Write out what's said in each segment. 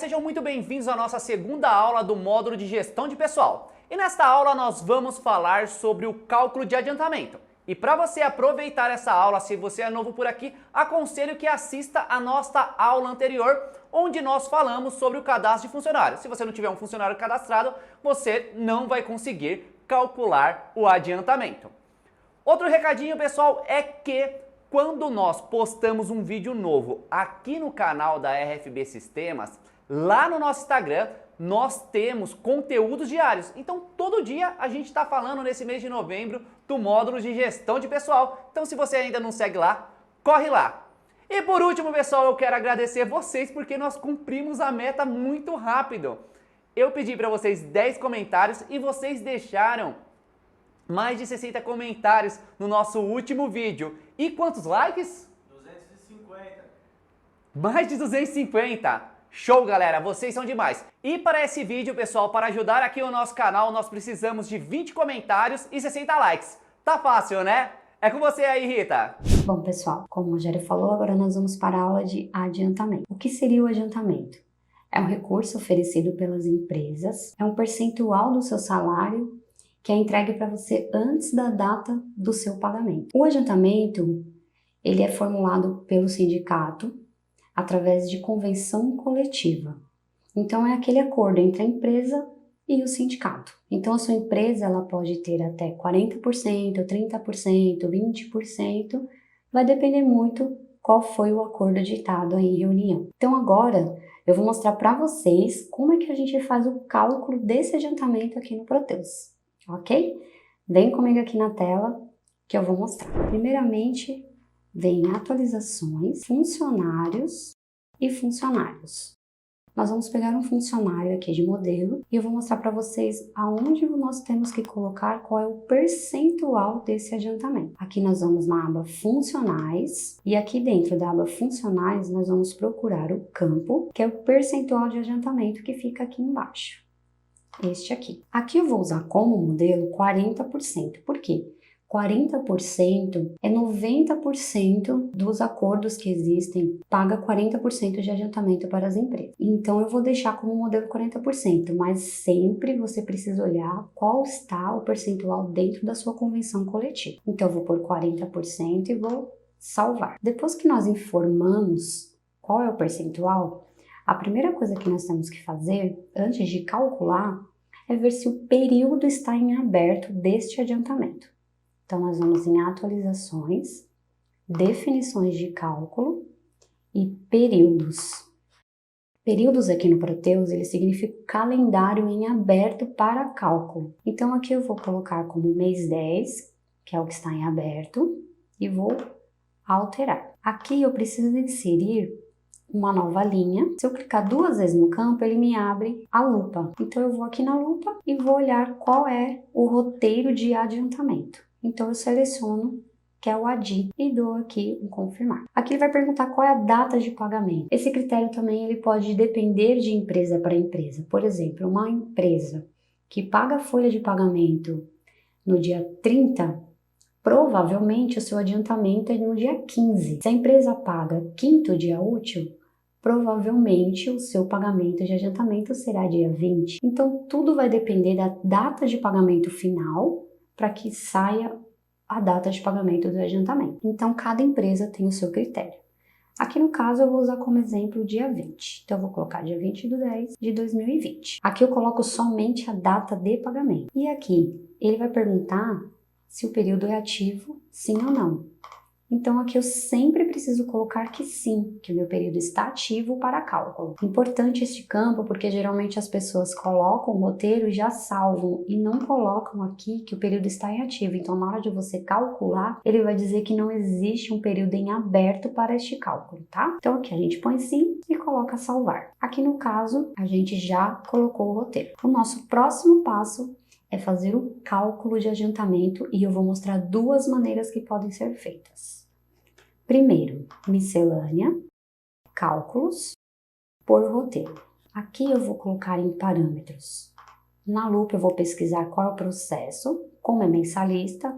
sejam muito bem-vindos à nossa segunda aula do módulo de gestão de pessoal. E nesta aula nós vamos falar sobre o cálculo de adiantamento. E para você aproveitar essa aula, se você é novo por aqui, aconselho que assista a nossa aula anterior, onde nós falamos sobre o cadastro de funcionário. Se você não tiver um funcionário cadastrado, você não vai conseguir calcular o adiantamento. Outro recadinho, pessoal, é que quando nós postamos um vídeo novo aqui no canal da RFB Sistemas, lá no nosso Instagram, nós temos conteúdos diários. Então, todo dia a gente está falando nesse mês de novembro do módulo de gestão de pessoal. Então, se você ainda não segue lá, corre lá. E por último, pessoal, eu quero agradecer vocês porque nós cumprimos a meta muito rápido. Eu pedi para vocês 10 comentários e vocês deixaram mais de 60 comentários no nosso último vídeo. E quantos likes? 250. Mais de 250. Show, galera, vocês são demais. E para esse vídeo, pessoal, para ajudar aqui o nosso canal, nós precisamos de 20 comentários e 60 likes. Tá fácil, né? É com você aí, Rita. Bom, pessoal, como o Rogério falou, agora nós vamos para a aula de adiantamento. O que seria o adiantamento? É um recurso oferecido pelas empresas, é um percentual do seu salário que é entregue para você antes da data do seu pagamento. O adiantamento, ele é formulado pelo sindicato através de convenção coletiva. Então, é aquele acordo entre a empresa e o sindicato. Então, a sua empresa ela pode ter até 40%, 30%, 20%, vai depender muito qual foi o acordo ditado aí em reunião. Então, agora, eu vou mostrar para vocês como é que a gente faz o cálculo desse adiantamento aqui no Proteus. Ok? Vem comigo aqui na tela que eu vou mostrar. Primeiramente, vem atualizações, funcionários e funcionários. Nós vamos pegar um funcionário aqui de modelo e eu vou mostrar para vocês aonde nós temos que colocar qual é o percentual desse adiantamento. Aqui nós vamos na aba funcionais e aqui dentro da aba funcionais nós vamos procurar o campo, que é o percentual de adiantamento que fica aqui embaixo. Este aqui. Aqui eu vou usar como modelo 40%. Por quê? 40% é 90% dos acordos que existem, paga 40% de adiantamento para as empresas. Então eu vou deixar como modelo 40%, mas sempre você precisa olhar qual está o percentual dentro da sua convenção coletiva. Então eu vou por 40% e vou salvar. Depois que nós informamos qual é o percentual, a primeira coisa que nós temos que fazer, antes de calcular, é ver se o período está em aberto deste adiantamento. Então, nós vamos em atualizações, definições de cálculo e períodos. Períodos aqui no Proteus, ele significa calendário em aberto para cálculo. Então, aqui eu vou colocar como mês 10, que é o que está em aberto, e vou alterar. Aqui eu preciso inserir uma nova linha. Se eu clicar 2 vezes no campo, ele me abre a lupa. Então, eu vou aqui na lupa e vou olhar qual é o roteiro de adiantamento. Então, eu seleciono que é o ADI e dou aqui um confirmar. Aqui ele vai perguntar qual é a data de pagamento. Esse critério também ele pode depender de empresa para empresa. Por exemplo, uma empresa que paga a folha de pagamento no dia 30, provavelmente o seu adiantamento é no dia 15. Se a empresa paga quinto dia útil, provavelmente o seu pagamento de adiantamento será dia 20. Então, tudo vai depender da data de pagamento final para que saia a data de pagamento do adiantamento. Então, cada empresa tem o seu critério. Aqui no caso, eu vou usar como exemplo o dia 20. Então, eu vou colocar dia 20 de 10 de 2020. Aqui eu coloco somente a data de pagamento. E aqui, ele vai perguntar se o período é ativo, sim ou não. Então, aqui eu sempre preciso colocar que sim, que o meu período está ativo para cálculo. Importante este campo, porque geralmente as pessoas colocam o roteiro e já salvam, e não colocam aqui que o período está em ativo. Então, na hora de você calcular, ele vai dizer que não existe um período em aberto para este cálculo, tá? Então, aqui a gente põe sim e coloca salvar. Aqui no caso, a gente já colocou o roteiro. O nosso próximo passo é fazer o cálculo de adiantamento e eu vou mostrar 2 maneiras que podem ser feitas. Primeiro, miscelânea, cálculos por roteiro. Aqui eu vou colocar em parâmetros. Na lupa eu vou pesquisar qual é o processo, como é mensalista,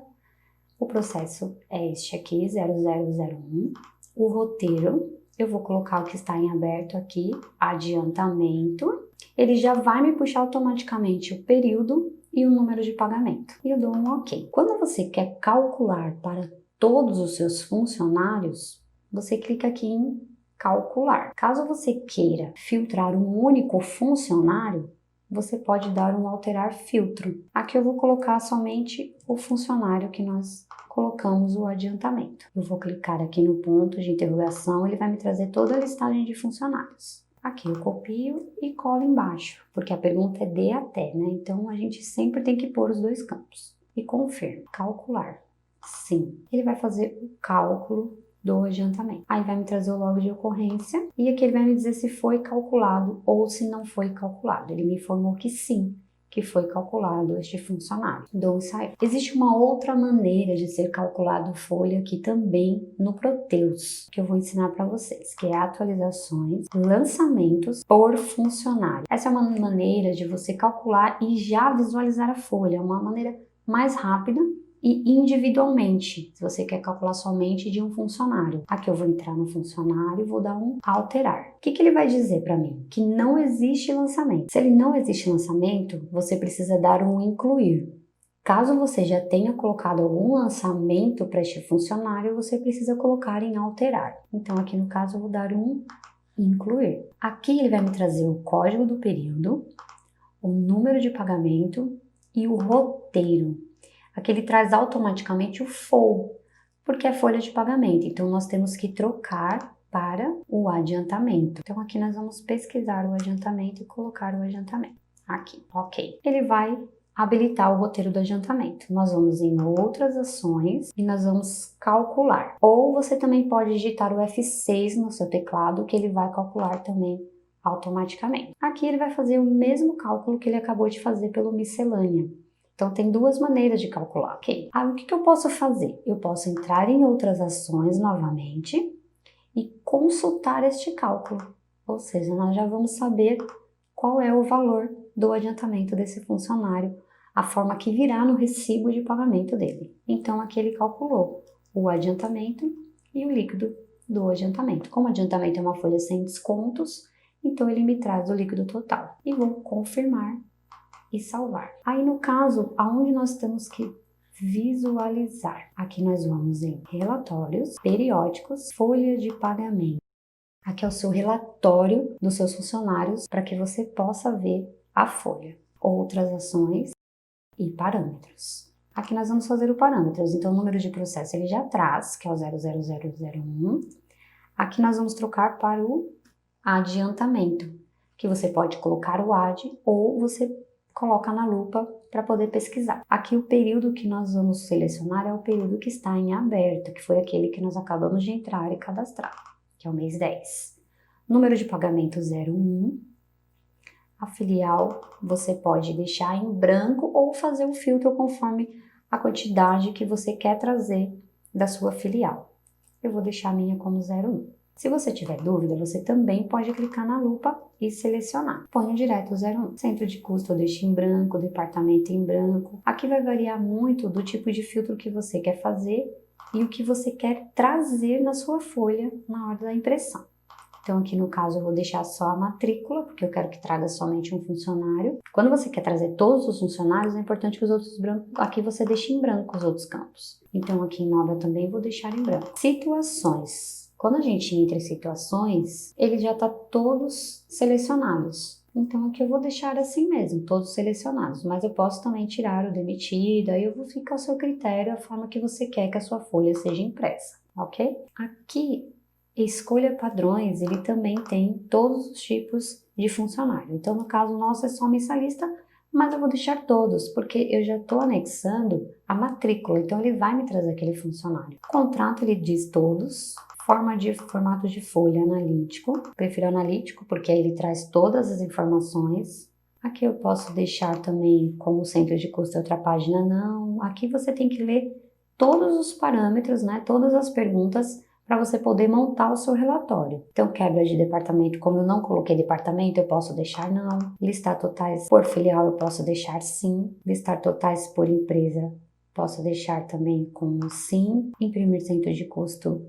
o processo é este aqui, 0001. O roteiro eu vou colocar o que está em aberto aqui, adiantamento. Ele já vai me puxar automaticamente o período e o número de pagamento. E eu dou um OK. Quando você quer calcular para todos os seus funcionários, você clica aqui em calcular. Caso você queira filtrar um único funcionário, você pode dar um alterar filtro. Aqui eu vou colocar somente o funcionário que nós colocamos o adiantamento. Eu vou clicar aqui no ponto de interrogação, ele vai me trazer toda a listagem de funcionários. Aqui eu copio e colo embaixo, porque a pergunta é de até, né? Então a gente sempre tem que pôr os dois campos. E confirmo, calcular. Sim, ele vai fazer o cálculo do adiantamento. Aí vai me trazer o log de ocorrência e aqui ele vai me dizer se foi calculado ou se não foi calculado. Ele me informou que sim, que foi calculado este funcionário. Dou um sair. Existe uma outra maneira de ser calculado folha aqui também no Proteus, que eu vou ensinar para vocês, que é atualizações, lançamentos por funcionário. Essa é uma maneira de você calcular e já visualizar a folha, uma maneira mais rápida e individualmente, se você quer calcular somente de um funcionário. Aqui eu vou entrar no funcionário e vou dar um alterar. O que ele vai dizer para mim? Que não existe lançamento. Se ele não existe lançamento, você precisa dar um incluir. Caso você já tenha colocado algum lançamento para este funcionário, você precisa colocar em alterar. Então aqui no caso eu vou dar um incluir. Aqui ele vai me trazer o código do período, o número de pagamento e o roteiro. Aqui ele traz automaticamente o FOU, porque é folha de pagamento. Então, nós temos que trocar para o adiantamento. Então, aqui nós vamos pesquisar o adiantamento e colocar o adiantamento. Aqui, OK. Ele vai habilitar o roteiro do adiantamento. Nós vamos em outras ações e nós vamos calcular. Ou você também pode digitar o F6 no seu teclado, que ele vai calcular também automaticamente. Aqui ele vai fazer o mesmo cálculo que ele acabou de fazer pelo miscelânea. Então, tem duas maneiras de calcular, ok? O que eu posso fazer? Eu posso entrar em outras ações novamente e consultar este cálculo. Ou seja, nós já vamos saber qual é o valor do adiantamento desse funcionário, a forma que virá no recibo de pagamento dele. Então, aqui ele calculou o adiantamento e o líquido do adiantamento. Como o adiantamento é uma folha sem descontos, então ele me traz o líquido total. E vou confirmar e salvar. Aí no caso, aonde nós temos que visualizar? Aqui nós vamos em relatórios, periódicos, folha de pagamento. Aqui é o seu relatório dos seus funcionários para que você possa ver a folha. Outras ações e parâmetros. Aqui nós vamos fazer o parâmetros, então o número de processo ele já traz, que é o 00001. Aqui nós vamos trocar para o adiantamento, que você pode colocar o AD ou você coloca na lupa para poder pesquisar. Aqui o período que nós vamos selecionar é o período que está em aberto, que foi aquele que nós acabamos de entrar e cadastrar, que é o mês 10. Número de pagamento 01. A filial você pode deixar em branco ou fazer o filtro conforme a quantidade que você quer trazer da sua filial. Eu vou deixar a minha como 01. Se você tiver dúvida, você também pode clicar na lupa e selecionar. Ponho direto o 01. Centro de custo eu deixo em branco, departamento em branco. Aqui vai variar muito do tipo de filtro que você quer fazer e o que você quer trazer na sua folha na hora da impressão. Então aqui no caso eu vou deixar só a matrícula, porque eu quero que traga somente um funcionário. Quando você quer trazer todos os funcionários, é importante que os outros brancos, aqui você deixe em branco os outros campos. Então aqui em nova também vou deixar em branco. Situações. Quando a gente entra em situações, ele já está todos selecionados. Então aqui eu vou deixar assim mesmo, todos selecionados. Mas eu posso também tirar o demitido, aí eu vou ficar ao seu critério, a forma que você quer que a sua folha seja impressa, ok? Aqui, escolha padrões, ele também tem todos os tipos de funcionário. Então no caso nosso é só mensalista, mas eu vou deixar todos, porque eu já estou anexando a matrícula, então ele vai me trazer aquele funcionário. O contrato ele diz todos. Formato de folha analítico, prefiro analítico porque aí ele traz todas as informações. Aqui eu posso deixar também como centro de custo outra página não. Aqui você tem que ler todos os parâmetros, né, todas as perguntas para você poder montar o seu relatório. Então quebra de departamento, como eu não coloquei departamento, eu posso deixar não. Listar totais por filial eu posso deixar sim. Listar totais por empresa posso deixar também como sim. Imprimir centro de custo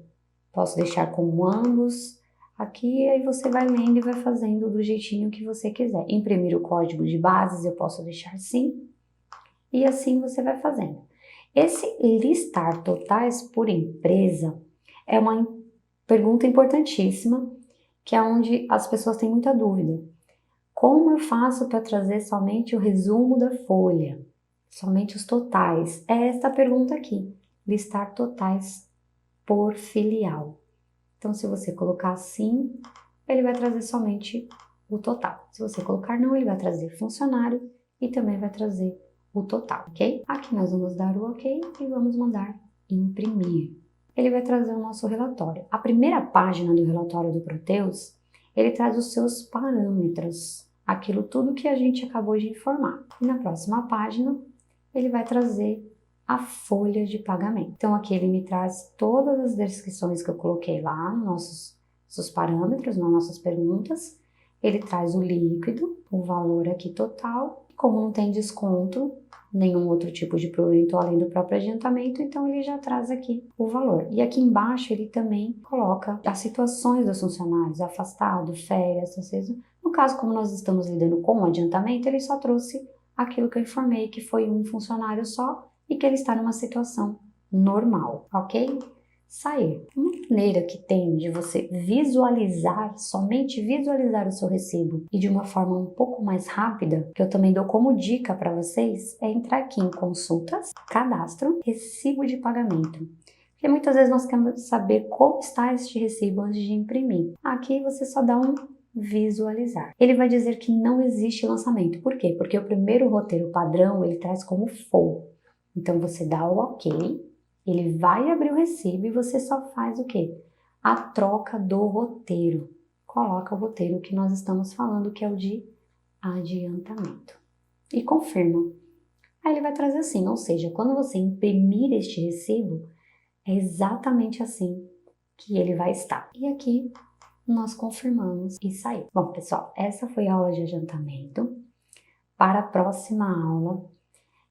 posso deixar como ambos. aqui, aí você vai lendo e vai fazendo do jeitinho que você quiser. Imprimir o código de bases eu posso deixar sim, e assim você vai fazendo. Esse listar totais por empresa é uma pergunta importantíssima, que é onde as pessoas têm muita dúvida. Como eu faço para trazer somente o resumo da folha? Somente os totais? É esta pergunta aqui, listar totais por filial. Então, se você colocar sim, ele vai trazer somente o total. Se você colocar não, ele vai trazer funcionário e também vai trazer o total, ok? Aqui nós vamos dar o ok e vamos mandar imprimir. Ele vai trazer o nosso relatório. A primeira página do relatório do Proteus, ele traz os seus parâmetros, aquilo tudo que a gente acabou de informar. E na próxima página, ele vai trazer a folha de pagamento. Então aqui ele me traz todas as descrições que eu coloquei lá nos nossos parâmetros, nas nossas perguntas. Ele traz o líquido, o valor aqui total. Como não tem desconto, nenhum outro tipo de provento além do próprio adiantamento, então ele já traz aqui o valor. E aqui embaixo ele também coloca as situações dos funcionários, afastado, férias, no caso, como nós estamos lidando com o adiantamento, ele só trouxe aquilo que eu informei, que foi um funcionário só e que ele está numa situação normal, ok? Sair. Uma maneira que tem de você visualizar, somente visualizar o seu recibo e de uma forma um pouco mais rápida, que eu também dou como dica para vocês, é entrar aqui em consultas, cadastro, recibo de pagamento. Porque muitas vezes nós queremos saber como está este recibo antes de imprimir. Aqui você só dá um visualizar. Ele vai dizer que não existe lançamento. Por quê? Porque o primeiro roteiro padrão ele traz como full. Então você dá o ok, ele vai abrir o recibo e você só faz o quê? A troca do roteiro. Coloca o roteiro que nós estamos falando, que é o de adiantamento. E confirma. Aí ele vai trazer assim, ou seja, quando você imprimir este recibo, é exatamente assim que ele vai estar. E aqui nós confirmamos e saiu. Bom, pessoal, essa foi a aula de adiantamento. Para a próxima aula,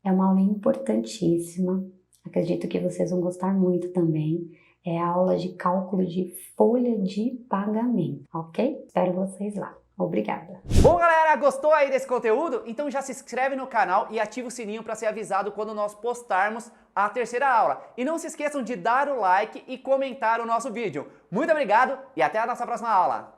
é uma aula importantíssima. Acredito que vocês vão gostar muito também. É a aula de cálculo de folha de pagamento, ok? Espero vocês lá. Obrigada. Bom, galera, gostou aí desse conteúdo? Então já se inscreve no canal e ativa o sininho para ser avisado quando nós postarmos a terceira aula. E não se esqueçam de dar o like e comentar o nosso vídeo. Muito obrigado e até a nossa próxima aula.